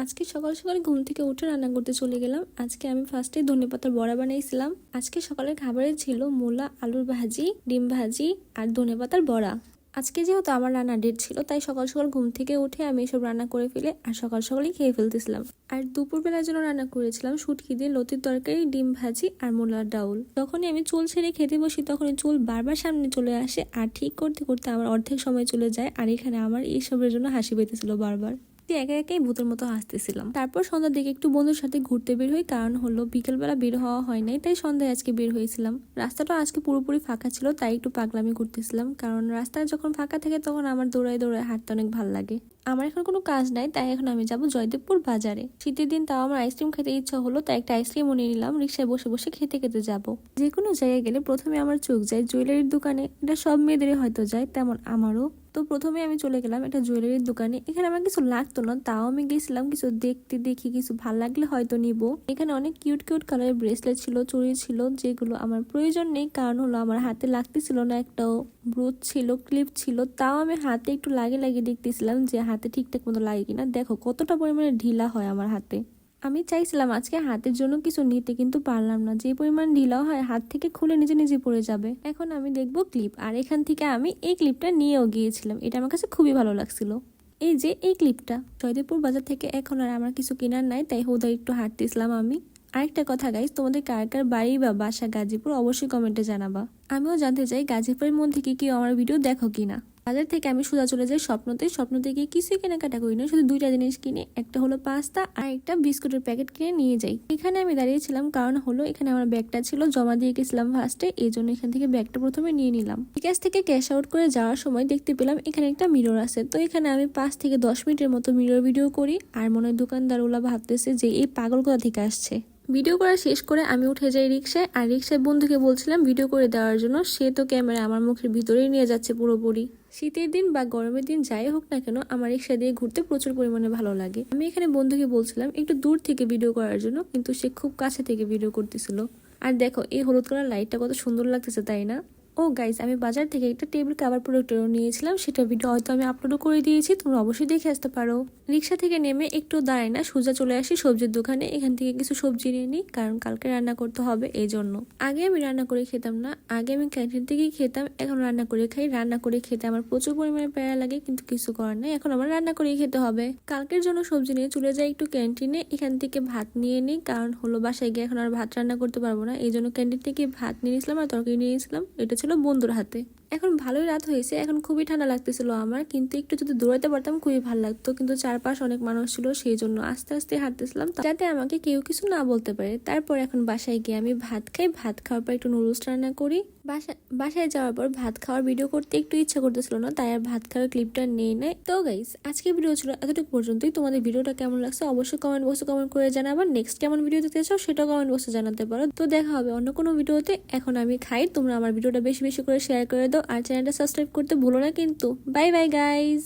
আজকে সকাল সকাল ঘুম থেকে উঠে রান্না করতে চলে গেলাম। আজকে আমি ফার্স্টে ধনেপাতার বড়া বানাইছিলাম। আজকে সকালের খাবারে ছিল মূলা আলুর ভাজি, ডিম ভাজি আর ধনেপাতার বড়া। আজকে যেহেতু আমার রান্না ডেট ছিল, তাই সকাল সকাল ঘুম থেকে উঠে আমি এসব রান্না করে ফেলে আর সকাল সকালই খেয়ে ফেলতেছিলাম। আর দুপুরবেলার জন্য রান্না করেছিলাম শুটকি দিয়ে লতির তরকারি, ডিম ভাজি আর মূলার ডাউল। যখনই আমি চুল ছেড়ে খেতে বসি তখনই চুল বারবার সামনে চলে আসে আর ঠিক করতে করতে আমার অর্ধেক সময় চলে যায়। আর এখানে আমার এইসবের জন্য হাসি পেতেছিল বারবার। একা একাই ভূতের মতো হাসতেছিলাম। তারপর সন্ধ্যার দিকে একটু বন্ধুর সাথে ঘুরতে বের হই, কারণ হলো বিকেলবেলা বের হওয়া হয় নাই, তাই সন্ধ্যায় আজকে বের হয়েছিলাম। রাস্তাটা আজকে পুরোপুরি ফাঁকা ছিল, তাই একটু পাগলামি ঘুরতেছিলাম, কারণ রাস্তায় যখন ফাঁকা থাকে তখন আমার দৌড়ায় দৌড়ায় হাঁটতে অনেক ভালো লাগে। আমার এখন কোনো কাজ নাই, তাই এখন আমি যাব জয়দেবপুর বাজারে। শীতের দিন তাও আমার আইসক্রিম খেতে ইচ্ছা হলো, তাই একটা আইসক্রিম নিয়ে নিলাম। রিক্সায় বসে বসে খেতে খেতে যাব। যে কোনো জায়গায় গেলে প্রথমে আমার চোখ যায় জুয়েলারির দোকানে। এটা সব মেয়েদেরই হয়তো যায়, তেমন আমারও। তো প্রথমে আমি চলে গেলাম একটা জুয়েলারির দোকানে। এখানে আমার কিছু লাগতো না, তাও আমি গেছিলাম কিছু দেখতে। দেখি কিছু ভাল লাগলে হয়তো নিব। এখানে অনেক কিউট কিউট কালারের ব্রেসলেট ছিল, চুড়ি ছিল, যেগুলো আমার প্রয়োজন নেই, কারণ হলো আমার হাতে লাগতেছিল না। একটাও ব্রুচ ছিল, ক্লিপ ছিল, তাও আমি হাতে একটু লাগিয়ে দেখতেছিলাম যে হাতে ঠিকঠাক মতো লাগে কিনা। দেখো কতটা পরিমাণে ঢিলা হয় আমার হাতে। আমি চাইছিলাম আজকে হাতের জন্য কিছু নিতে, কিন্তু পারলাম না। যে পরিমাণ ঢিলা হয় হাত থেকে খুলে নিজে নিজে পড়ে যাবে। এখন আমি দেখবো ক্লিপ, আর এখান থেকে আমি এই ক্লিপটা নিয়েও গিয়েছিলাম। এটা আমার কাছে খুবই ভালো লাগছিল। এই যে এই ক্লিপটা, জয়দেবপুর বাজার থেকে এখন আর আমার কিছু কেনার নাই, তাই হুদা একটু হাঁটতেছিলাম আমি। আরেকটা কথা গাইস, তোমাদের কার কার বাড়ি বা বাসা গাজীপুর অবশ্যই কমেন্টে জানাবা। আমিও জানতে চাই গাজীপুরের মধ্যে কি আমার ভিডিও দেখো কিনা। বাজার থেকে আমি সোজা চলে যাই স্বপ্নতে। স্বপ্নতে গিয়ে কিছুই কেনাকাটা করি না, শুধু দুইটা জিনিস কিনে। একটা হলো পাস্তা আর একটা বিস্কুটের প্যাকেট কিনে নিয়ে যাই। এখানে আমি দাঁড়িয়েছিলাম কারণ হলো এখানে আমার ব্যাগটা ছিল, জমা দিয়ে গেছিলাম ফার্স্টে, এই জন্য এখান থেকে ব্যাগটা প্রথমে নিয়ে নিলাম। ক্যাশ থেকে ক্যাশ আউট করে যাওয়ার সময় দেখতে পেলাম এখানে একটা মিরর আছে। তো এখানে আমি 5 থেকে 10 মিনিটের মতো মিরর ভিডিও করি। আর মনে হয় দোকানদারওয়ালা ভাবতেছে যে এই পাগল কোথা থেকে আসছে। ভিডিও করা শেষ করে আমি উঠে যাই রিক্সায়। আর রিক্সায় বন্ধুকে বলছিলাম ভিডিও করে দেওয়ার জন্য, সে তো ক্যামেরা আমার মুখের ভিতরেই নিয়ে যাচ্ছে পুরোপুরি। শীতের দিন বা গরমের দিন যাই হোক না কেন, আমার রিক্সা দিয়ে ঘুরতে প্রচুর পরিমাণে ভালো লাগে। আমি এখানে বন্ধুকে বলছিলাম একটু দূর থেকে ভিডিও করার জন্য, কিন্তু সে খুব কাছে থেকে ভিডিও করতেছিল। আর দেখো এই হলুদ কালার লাইটটা কত সুন্দর লাগতেছে, তাই না? ও গাইস, আমি বাজার থেকে একটা টেবিল কাভার প্রোডাক্টও নিয়েছিলাম। সেটা ভিডিও হয়তো আমি আপলোডও করে দিয়েছি, তোমরা অবশ্যই দেখে আসতে পারো। রিক্সা থেকে নেমে একটু দাঁড়াই না, সোজা চলে আসি সবজির দোকানে। এখান থেকে কিছু সবজি নিয়ে নিই, কারণ কালকে রান্না করতে হবে, এই জন্য। আগে আমি রান্না করে খেতাম না, আগে আমি ক্যান্টিন থেকেই খেতাম। এখন রান্না করে খাই। রান্না করে খেতে আমার প্রচুর পরিমাণে প্যারা লাগে, কিন্তু কিছু করার নেই, এখন আমার রান্না করেই খেতে হবে। কালকের জন্য সবজি নিয়ে চলে যাই একটু ক্যান্টিনে। এখান থেকে ভাত নিয়ে নিই, কারণ হলো বাসায় গিয়ে এখন আর ভাত রান্না করতে পারবো না, এই জন্য ক্যান্টিন থেকে ভাত নিয়ে নিয়েছিলাম আর তরকারি নিয়ে নিয়েছিলাম। এটা ছিল বন্ধুর হাতে। এখন ভালোই রাত হয়েছে, এখন খুবই ঠান্ডা লাগতেছিল আমার, কিন্তু একটু যদি দৌড়াতে পারতাম খুবই ভালো লাগতো, কিন্তু চারপাশ অনেক মানুষ ছিল, সেই জন্য আস্তে আস্তে হাঁটতেছিলাম যাতে আমাকে কেউ কিছু না বলতে পারে। তারপর এখন বাসায় গিয়ে আমি ভাত খাই। ভাত খাওয়ার পর একটু নুডলস রান্না করি। বাসায় যাওয়ার পর ভাত খাওয়ার ভিডিও করতে একটু ইচ্ছা করতেছিল না, তাই আর ভাত খাওয়ার ক্লিপটা নিয়ে নেয়। তো গাইস, আজকে ভিডিও ছিল এতটুকু পর্যন্তই। তোমাদের ভিডিওটা কেমন লাগছে অবশ্যই কমেন্ট বক্সে কমেন্ট করে জানাবা। নেক্সট কেমন ভিডিও দেখতে চাও সেটাও কমেন্ট বক্সে জানাতে পারো। তো দেখা হবে অন্য কোনো ভিডিওতে। এখন আমি খাই, তোমরা আমার ভিডিওটা বেশি বেশি করে শেয়ার করে দাও আর চ্যানেলটা সাবস্ক্রাইব করতে ভুলো না কিন্তু। Bye bye guys.